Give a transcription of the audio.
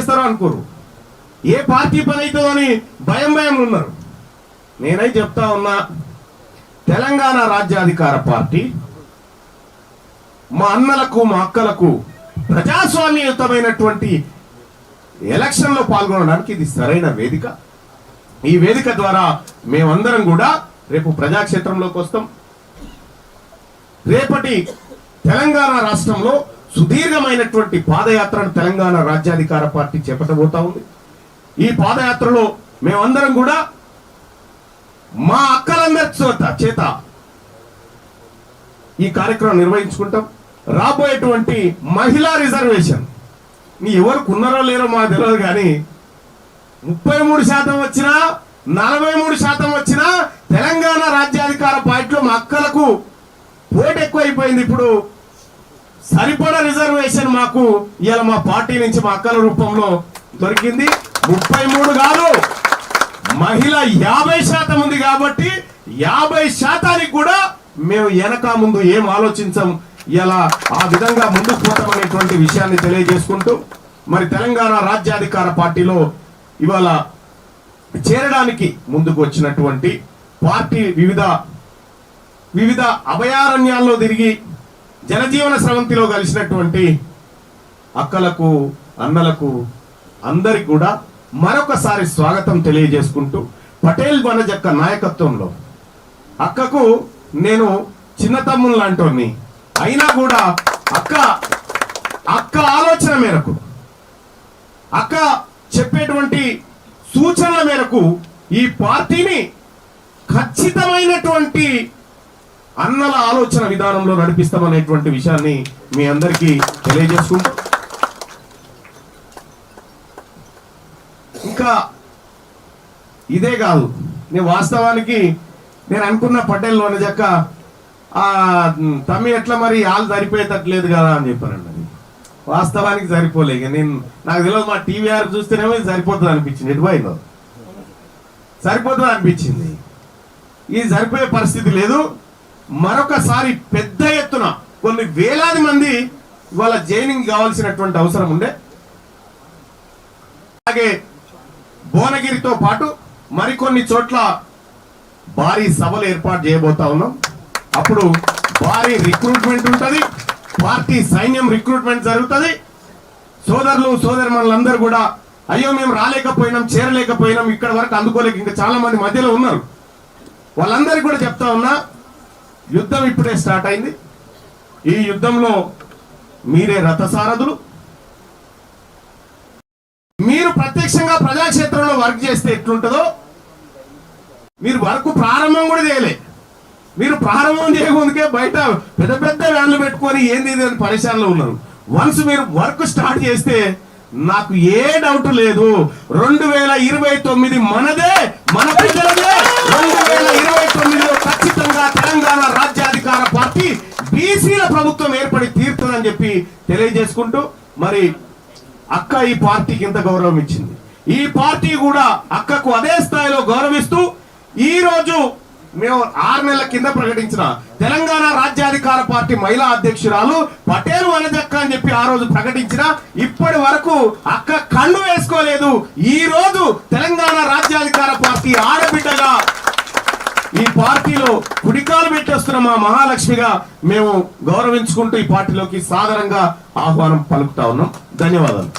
చేస్తారో అనుకోరు, ఏ పార్టీ పని అవుతుందో అని భయం ఉన్నారు. నేనైతే చెప్తా ఉన్నా, తెలంగాణ రాజ్యాధికార పార్టీ మా అన్నలకు మా అక్కలకు ప్రజాస్వామ్యయుతమైనటువంటి ఎలక్షన్లో పాల్గొనడానికి ఇది సరైన వేదిక. ఈ వేదిక ద్వారా మేమందరం కూడా రేపు ప్రజాక్షేత్రంలోకి వస్తాం. రేపటి తెలంగాణ రాష్ట్రంలో సుదీర్ఘమైనటువంటి పాదయాత్రను తెలంగాణ రాజ్యాధికార పార్టీ చేపట్టబోతా ఉంది. ఈ పాదయాత్రలో మేమందరం కూడా మా అక్కలందరి చేత ఈ కార్యక్రమం నిర్వహించుకుంటాం. రాబోయేటువంటి మహిళా రిజర్వేషన్ ఎవరికి ఉన్నారో లేరో మాకు తెలియదు, కానీ 33% వచ్చినా 43% వచ్చినా తెలంగాణ రాజ్యాధికార పార్టీలో మా అక్కలకు పోటీ ఎక్కువైపోయింది. ఇప్పుడు సరిపడా రిజర్వేషన్ మాకు ఇవాళ మా పార్టీ నుంచి మా అక్కల రూపంలో దొరికింది. 33 కాదు, మహిళ 50% ఉంది కాబట్టి 50% కూడా మేము వెనక ముందు ఏం ఆలోచించం. ఇలా ఆ విధంగా ముందుకు పోతామనేటువంటి విషయాన్ని తెలియజేసుకుంటూ, మరి తెలంగాణ రాజ్యాధికార పార్టీలో ఇవాళ చేరడానికి ముందుకు వచ్చినటువంటి పార్టీ వివిధ అభయారణ్యాల్లో తిరిగి జనజీవన స్రవంతిలో కలిసినటువంటి అక్కలకు అన్నలకు అందరికి కూడా మరొకసారి స్వాగతం తెలియజేసుకుంటూ, పటేల్ వనజక్క నాయకత్వంలో అక్కకు నేను చిన్న తమ్ముని లాంటి అయినా కూడా అక్క ఆలోచన మేరకు, అక్క చెప్పేటువంటి సూచనల మేరకు ఈ పార్టీని ఖచ్చితమైనటువంటి అన్నల ఆలోచన విధానంలో నడిపిస్తామనేటువంటి విషయాన్ని మీ అందరికీ తెలియజేసుకుంటూ, ఇంకా ఇదే కాదు, నేను వాస్తవానికి నేను అనుకున్న పటేల్ వనజక్క తమ్మి ఎట్లా మరి వాళ్ళు సరిపోయేటట్లేదు కదా అని చెప్పానండి. వాస్తవానికి సరిపోలే. ఇక నాకు తెలియదు, మా టీవీఆర్ చూస్తేనేమో ఇది సరిపోతుంది అనిపించింది, ఎటువైందో సరిపోతుంది అనిపించింది. ఇది సరిపోయే పరిస్థితి లేదు. మరొకసారి పెద్ద ఎత్తున కొన్ని వేలాది మంది ఇవాళ జైనింగ్ కావాల్సినటువంటి అవసరం ఉండే. అలాగే భువనగిరితో పాటు మరికొన్ని చోట్ల భారీ సభలు ఏర్పాటు చేయబోతా ఉన్నాం. అప్పుడు భారీ రిక్రూట్మెంట్ ఉంటుంది, పార్టీ సైన్యం రిక్రూట్మెంట్ జరుగుతుంది. సోదరులు సోదరిమణులందరూ కూడా అయ్యో మేము రాలేకపోయినాం, చేరలేకపోయినాం, ఇక్కడ వరకు అందుకోలేక ఇంకా చాలా మంది మధ్యలో ఉన్నారు. వాళ్ళందరికీ కూడా చెప్తా ఉన్నా, యుద్ధం ఇప్పుడే స్టార్ట్ అయింది. ఈ యుద్ధంలో మీరే రథసారథులు. మీరు ప్రత్యక్షంగా ప్రజాక్షేత్రంలో వర్క్ చేస్తే ఎట్లుంటుందో, మీరు వర్క్ ప్రారంభం కూడా చేయలే. మీరు ప్రారంభం చేయకముందుకే బయట పెద్ద పెద్ద వ్యాన్లు పెట్టుకొని ఏంది అని పరిశానలో ఉన్నారు. వన్స్ మీరు వర్క్ స్టార్ట్ చేస్తే నాకు ఏ డౌట్ లేదు, 2029 మనదే, మన ప్రజలదే. 2029లో ఖచ్చితంగా తెలంగాణ రాజ్యాధికార పార్టీ బీసీల ప్రభుత్వం ఏర్పడి తీరుతుందని చెప్పి తెలియజేసుకుంటూ, మరి అక్క ఈ పార్టీకి ఎంత గౌరవం ఇచ్చింది, ఈ పార్టీ కూడా అక్కకు అదే స్థాయిలో గౌరవిస్తూ, ఈ రోజు మేము 6 నెలల కింద ప్రకటించిన తెలంగాణ రాజ్యాధికార పార్టీ మహిళా అధ్యక్షురాలు పటేల్ వనజక్క అని చెప్పి ఆ రోజు ప్రకటించిన, ఇప్పటి వరకు అక్క కళ్ళు వేసుకోలేదు. ఈ రోజు తెలంగాణ రాజ్యాధికార పార్టీ ఆడబిడ్డగా ఈ పార్టీలో కుడికాలు పెట్టేస్తున్న మా మహాలక్ష్మిగా మేము గౌరవించుకుంటూ ఈ పార్టీలోకి సాదరంగా ఆహ్వానం పలుకుతా ఉన్నాం. ధన్యవాదాలు.